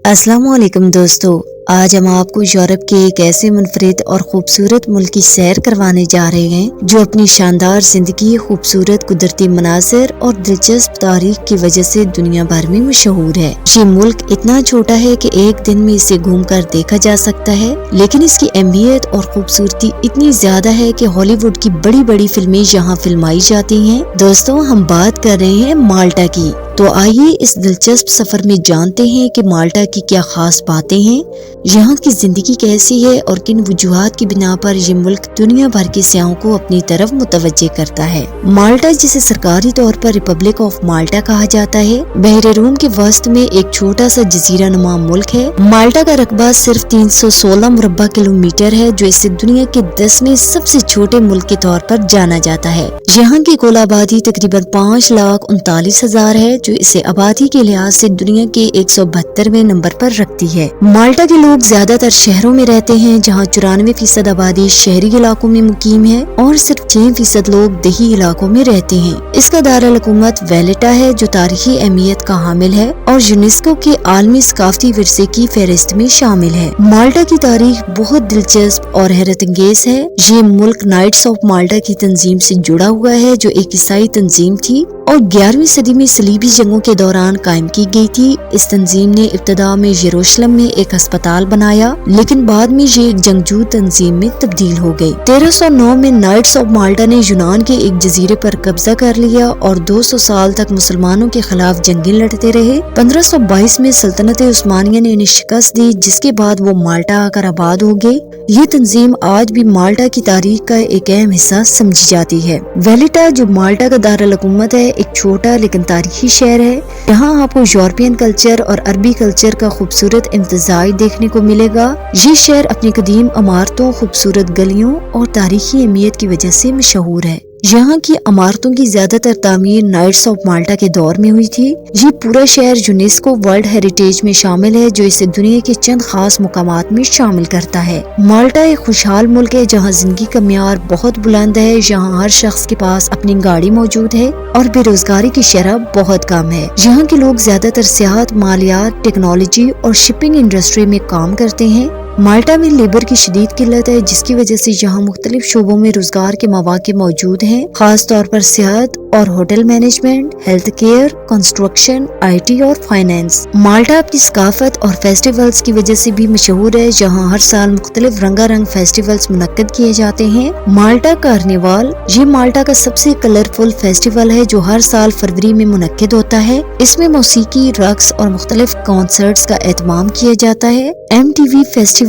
السلام علیکم دوستو، آج ہم آپ کو یورپ کے ایک ایسے منفرد اور خوبصورت ملک کی سیر کروانے جا رہے ہیں جو اپنی شاندار زندگی، خوبصورت قدرتی مناظر اور دلچسپ تاریخ کی وجہ سے دنیا بھر میں مشہور ہے۔ یہ ملک اتنا چھوٹا ہے کہ ایک دن میں اسے گھوم کر دیکھا جا سکتا ہے، لیکن اس کی اہمیت اور خوبصورتی اتنی زیادہ ہے کہ ہالی ووڈ کی بڑی بڑی فلمیں یہاں فلمائی جاتی ہیں۔ دوستو، ہم بات کر رہے ہیں مالٹا کی۔ تو آئیے اس دلچسپ سفر میں جانتے ہیں کہ مالٹا کی کیا خاص باتیں ہیں، یہاں کی زندگی کیسی ہے اور کن وجوہات کی بنا پر یہ ملک دنیا بھر کے سیاحوں کو اپنی طرف متوجہ کرتا ہے۔ مالٹا، جسے سرکاری طور پر ریپبلک آف مالٹا کہا جاتا ہے، بحر روم کے وسط میں ایک چھوٹا سا جزیرہ نما ملک ہے۔ مالٹا کا رقبہ صرف 316 مربع کلومیٹر ہے، جو اسے دنیا کے 10ویں سب سے چھوٹے ملک کے طور پر جانا جاتا ہے۔ یہاں کی کل آبادی تقریباً 5,39,000 ہے، جو اسے آبادی کے لحاظ سے دنیا کے 172ویں نمبر پر رکھتی ہے۔ مالٹا کے لوگ زیادہ تر شہروں میں رہتے ہیں، جہاں 94% آبادی شہری علاقوں میں مقیم ہے اور صرف 6% لوگ دیہی علاقوں میں رہتے ہیں۔ اس کا دارالحکومت ویلیٹا ہے، جو تاریخی اہمیت کا حامل ہے اور یونیسکو کے عالمی ثقافتی ورثے کی فہرست میں شامل ہے۔ مالٹا کی تاریخ بہت دلچسپ اور حیرت انگیز ہے۔ یہ ملک نائٹس آف مالٹا کی تنظیم سے جڑا ہوا ہے، جو ایک عیسائی تنظیم تھی اور 11ویں صدی میں صلیبی جنگوں کے دوران قائم کی گئی تھی۔ اس تنظیم نے ابتدا میں یروشلم میں ایک ہسپتال بنایا، لیکن بعد میں یہ ایک جنگجو تنظیم میں تبدیل ہو گئی۔ 1309 میں نائٹس آف مالٹا نے یونان کے ایک جزیرے پر قبضہ کر لیا اور 200 سال تک مسلمانوں کے خلاف جنگیں لڑتے رہے۔ 1522 میں سلطنت عثمانیہ نے انہیں شکست دی، جس کے بعد وہ مالٹا آ کر آباد ہو گئے۔ یہ تنظیم آج بھی مالٹا کی تاریخ کا ایک اہم حصہ سمجھی جاتی ہے۔ ویلیٹا، جو مالٹا کا دارالحکومت ہے، ایک چھوٹا لیکن تاریخی شہر ہے۔ یہاں آپ کو یورپین کلچر اور عربی کلچر کا خوبصورت امتزاج دیکھنے کو ملے گا۔ یہ شہر اپنی قدیم عمارتوں، خوبصورت گلیوں اور تاریخی اہمیت کی وجہ سے مشہور ہے۔ یہاں کی عمارتوں کی زیادہ تر تعمیر نائٹس آف مالٹا کے دور میں ہوئی تھی۔ یہ پورا شہر یونیسکو ورلڈ ہیریٹیج میں شامل ہے، جو اسے دنیا کے چند خاص مقامات میں شامل کرتا ہے۔ مالٹا ایک خوشحال ملک ہے، جہاں زندگی کا معیار بہت بلند ہے۔ یہاں ہر شخص کے پاس اپنی گاڑی موجود ہے اور بے روزگاری کی شرح بہت کم ہے۔ یہاں کے لوگ زیادہ تر سیاحت، مالیات، ٹیکنالوجی اور شپنگ انڈسٹری میں کام کرتے ہیں۔ مالٹا میں لیبر کی شدید قلت ہے، جس کی وجہ سے یہاں مختلف شعبوں میں روزگار کے مواقع موجود ہیں، خاص طور پر صحت اور hotel management, health care, construction, I T اور فائنانس۔ مالٹا اپنی ثقافت اور فیسٹیولز کی وجہ سے بھی مشہور ہے۔ یہاں ہر سال مختلف رنگا رنگ فیسٹیولز منعقد کیے جاتے ہیں۔ مالٹا کارنیوال، یہ مالٹا کا سب سے کلرفل فیسٹیول ہے، جو ہر سال فروری میں منعقد ہوتا ہے۔ اس میں موسیقی، رقص اور مختلف کنسرٹس کا اہتمام کیا جاتا ہے۔ MTV فیسٹیول،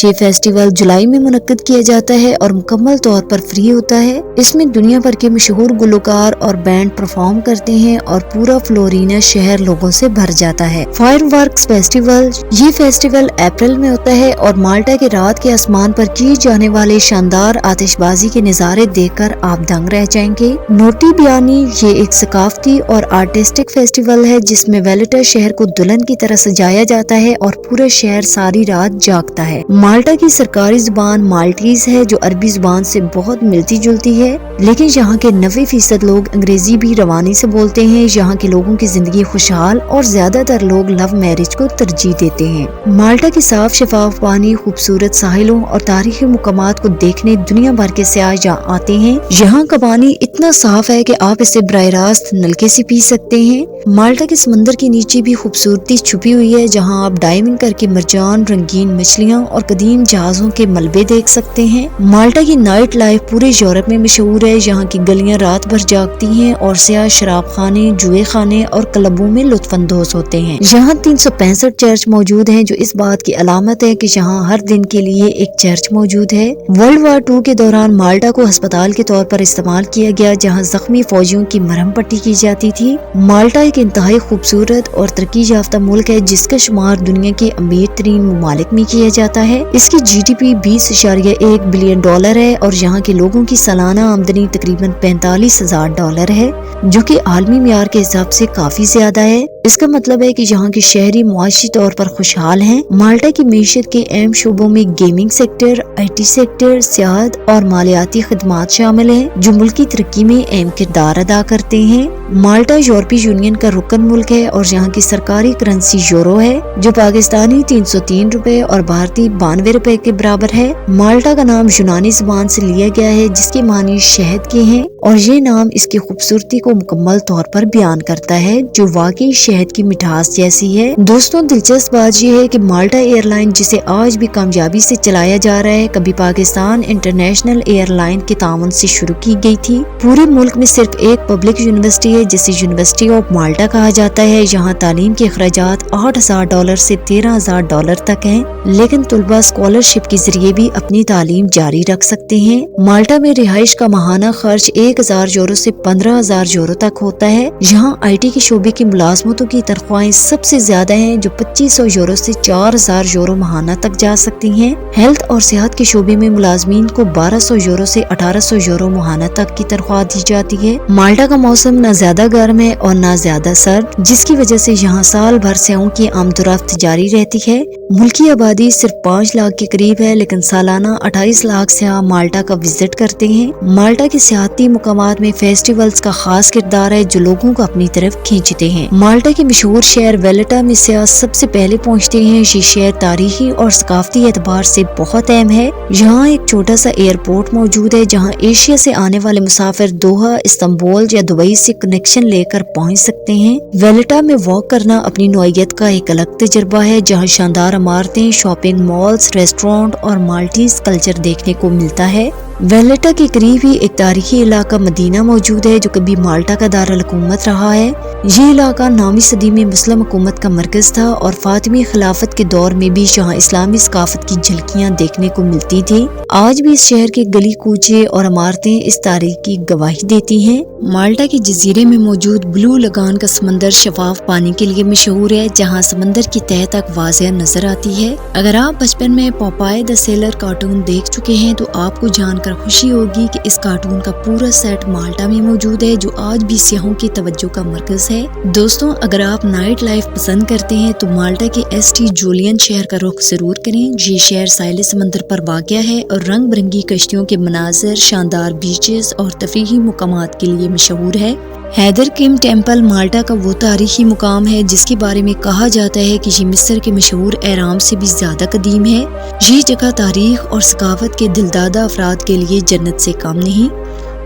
یہ فیسٹیول جولائی میں منعقد کیا جاتا ہے اور مکمل طور پر فری ہوتا ہے۔ اس میں دنیا بھر کے مشہور گلوکار اور بینڈ پرفارم کرتے ہیں اور پورا فلورینا شہر لوگوں سے بھر جاتا ہے۔ فائر ورکس فیسٹیول، یہ فیسٹیول اپریل میں ہوتا ہے اور مالٹا کے رات کے آسمان پر کیے جانے والے شاندار آتش بازی کے نظارے دیکھ کر آپ دنگ رہ جائیں گے۔ نوٹی بیانی، یہ ایک ثقافتی اور آرٹسٹک فیسٹیول ہے، جس میں ویلیٹا شہر کو دلہن کی طرح سجایا جاتا ہے اور پورا شہر ساری رات جاگتا ہے۔ مالٹا کی سرکاری زبان مالٹیز ہے، جو عربی زبان سے بہت ملتی جلتی ہے، لیکن یہاں کے 90% لوگ انگریزی بھی روانی سے بولتے ہیں۔ یہاں کے لوگوں کی زندگی خوشحال اور زیادہ تر لوگ لو میرج کو ترجیح دیتے ہیں۔ مالٹا کے صاف شفاف پانی، خوبصورت ساحلوں اور تاریخی مقامات کو دیکھنے دنیا بھر کے سیاح یہاں آتے ہیں۔ یہاں کا پانی اتنا صاف ہے کہ آپ اسے براہ راست نلکے سے پی سکتے ہیں۔ مالٹا کے سمندر کے نیچے بھی خوبصورتی چھپی ہوئی ہے، جہاں آپ ڈائیونگ کر کے مرجان، رنگین مچھلیاں اور قدیم جہازوں کے ملبے دیکھ سکتے ہیں۔ مالٹا کی نائٹ لائف پورے یورپ میں مشہور ہے۔ یہاں کی گلیاں رات بھر جاگتی ہیں اور سیاح شراب خانے، جوئے خانے اور کلبوں میں لطف اندوز ہوتے ہیں۔ یہاں 365 چرچ موجود ہیں، جو اس بات کی علامت ہے کہ یہاں ہر دن کے لیے ایک چرچ موجود ہے۔ ورلڈ وار 2 کے دوران مالٹا کو ہسپتال کے طور پر استعمال کیا گیا، جہاں زخمی فوجیوں کی مرہم پٹی کی جاتی تھی۔ مالٹا ایک انتہائی خوبصورت اور ترقی یافتہ ملک ہے، جس کا شمار دنیا کے امیر خوبصورت ترین ممالک میں کیا جاتا ہے۔ اس کی GDP $20.1 بلین ہے اور یہاں کے لوگوں کی سالانہ آمدنی تقریباً $45,000 ہے، جو کہ عالمی معیار کے حساب سے کافی زیادہ ہے۔ اس کا مطلب ہے کہ یہاں کے شہری معاشی طور پر خوشحال ہیں۔ مالٹا کی معیشت کے اہم شعبوں میں گیمنگ سیکٹر، IT سیکٹر، سیاحت اور مالیاتی خدمات شامل ہیں، جو ملک کی ترقی میں اہم کردار ادا کرتے ہیں۔ مالٹا یورپی یونین کا رکن ملک ہے اور یہاں کی سرکاری کرنسی یورو ہے، جو پاکستانی $303 اور بھارتی $92 کے برابر ہے۔ مالٹا کا نام یونانی زبان سے لیا گیا ہے، جس کے معنی شہد کے ہیں، اور یہ نام اس کی خوبصورتی کو مکمل طور پر بیان کرتا ہے، جو واقعی شہد کی مٹھاس جیسی ہے۔ دوستوں، دلچسپ بات یہ ہے کہ مالٹا ایئر لائن، جسے آج بھی کامیابی سے چلایا جا رہا ہے، کبھی پاکستان انٹرنیشنل ایئر لائن کے تعاون سے شروع کی گئی تھی۔ پورے ملک میں صرف ایک پبلک یونیورسٹی ہے، جسے یونیورسٹی آف مالٹا کہا جاتا ہے۔ یہاں تعلیم کے اخراجات $8,000 سے $13,000 تک ہیں، لیکن طلباء اسکالرشپ کے ذریعے بھی اپنی تعلیم جاری رکھ سکتے ہیں۔ مالٹا میں رہائش کا ماہانہ خرچ €1,000 سے €15,000 تک ہوتا ہے۔ یہاں IT کے شعبے کی ملازمتوں کی تنخواہیں سب سے زیادہ ہیں، جو €2,500 سے €4,000 ماہانہ تک جا سکتی ہیں۔ ہیلتھ اور صحت کے شعبے میں ملازمین کو €1,200 سے €1,800 ماہانہ تک کی تنخواہ دی جاتی ہے۔ مالٹا کا موسم نہ زیادہ گرم ہے اور نہ زیادہ سرد، جس کی وجہ سے یہاں سال بھر سیاحوں کی آمد و رفت جاری رہتی ہے۔ ملکی آبادی صرف 5 لاکھ کے قریب ہے، لیکن سالانہ 28 لاکھ سیاح مالٹا کا وزٹ کرتے ہیں۔ مالٹا کے سیاحتی مقامات میں فیسٹیولز کا خاص کردار ہے، جو لوگوں کو اپنی طرف کھینچتے ہیں۔ مالٹا کے مشہور شہر ویلیٹا میں سیاح سب سے پہلے پہنچتے ہیں۔ یہ شہر تاریخی اور ثقافتی اعتبار سے بہت اہم ہے۔ یہاں ایک چھوٹا سا ایئرپورٹ موجود ہے، جہاں ایشیا سے آنے والے مسافر دوحہ، استنبول یا دبئی سے کنیکشن لے کر پہنچ سکتے ہیں۔ ویلیٹا میں واک کرنا اپنی نوعیت کا ایک الگ تجربہ ہے، جہاں شاندار عمارتیں، شاپنگ مالز، ریسٹورانٹ اور مالٹیز کلچر دیکھنے کو ملتا ہے۔ ویلیٹا کے قریب ہی ایک تاریخی علاقہ مدینہ موجود ہے، جو کبھی مالٹا کا دارالحکومت رہا ہے۔ یہ علاقہ 9ویں صدی میں مسلم حکومت کا مرکز تھا اور فاطمی خلافت کے دور میں بھی یہاں اسلامی ثقافت کی جھلکیاں دیکھنے کو ملتی تھی۔ آج بھی اس شہر کے گلی کوچے اور عمارتیں اس تاریخ کی گواہی دیتی ہیں۔ مالٹا کے جزیرے میں موجود بلو لگان کا سمندر شفاف پانی کے لیے مشہور ہے، جہاں سمندر کی تہہ تک واضح نظر آتی ہے۔ اگر آپ بچپن میں پوپائے دی سیلر کارٹون دیکھ چکے ہیں تو آپ کو جان کر خوشی ہوگی کہ اس کارٹون کا پورا سیٹ مالٹا میں موجود ہے، جو آج بھی سیاحوں کی توجہ کا مرکز ہے۔ دوستوں، اگر آپ نائٹ لائف پسند کرتے ہیں تو مالٹا کے ST جولین شہر کا رخ ضرور کریں۔ یہ شہر ساحل سمندر پر واقع ہے اور رنگ برنگی کشتیوں کے مناظر، شاندار بیچز اور تفریحی مقامات کے لیے مشہور ہے۔ حیدر کم ٹیمپل مالٹا کا وہ تاریخی مقام ہے جس کے بارے میں کہا جاتا ہے کہ یہ مصر کے مشہور اہرام سے بھی زیادہ قدیم ہے۔ یہ جگہ تاریخ اور ثقافت کے دلدادہ افراد کے لیے جنت سے کم نہیں۔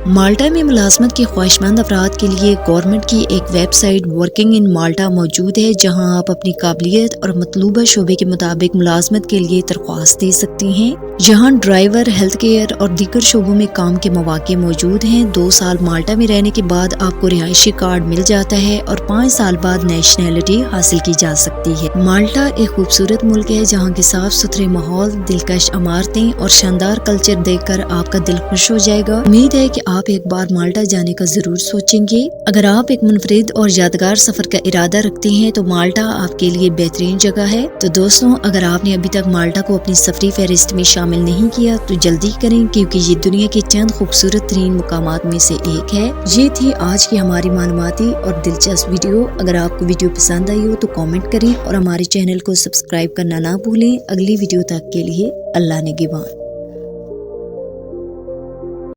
مالٹا میں ملازمت کے خواہشمند افراد کے لیے گورنمنٹ کی ایک ویب سائٹ ورکنگ ان مالٹا موجود ہے، جہاں آپ اپنی قابلیت اور مطلوبہ شعبے کے مطابق ملازمت کے لیے درخواست دے سکتے ہیں۔ یہاں ڈرائیور، ہیلتھ کیئر اور دیگر شعبوں میں کام کے مواقع موجود ہیں۔ 2 سال مالٹا میں رہنے کے بعد آپ کو رہائشی کارڈ مل جاتا ہے اور 5 سال بعد نیشنلٹی حاصل کی جا سکتی ہے۔ مالٹا ایک خوبصورت ملک ہے، جہاں کے صاف ستھرے ماحول، دلکش عمارتیں اور شاندار کلچر دیکھ کر آپ کا دل خوش ہو جائے گا۔ امید ہے کہ آپ ایک بار مالٹا جانے کا ضرور سوچیں گے۔ اگر آپ ایک منفرد اور یادگار سفر کا ارادہ رکھتے ہیں تو مالٹا آپ کے لیے بہترین جگہ ہے۔ تو دوستوں، اگر آپ نے ابھی تک مالٹا کو اپنی سفری فہرست میں شامل نہیں کیا تو جلدی کریں، کیونکہ یہ دنیا کے چند خوبصورت ترین مقامات میں سے ایک ہے۔ یہ تھی آج کی ہماری معلوماتی اور دلچسپ ویڈیو۔ اگر آپ کو ویڈیو پسند آئی ہو تو کامنٹ کریں اور ہمارے چینل کو سبسکرائب کرنا نہ بھولیں۔ اگلی ویڈیو تک کے لیے اللہ نگہبان۔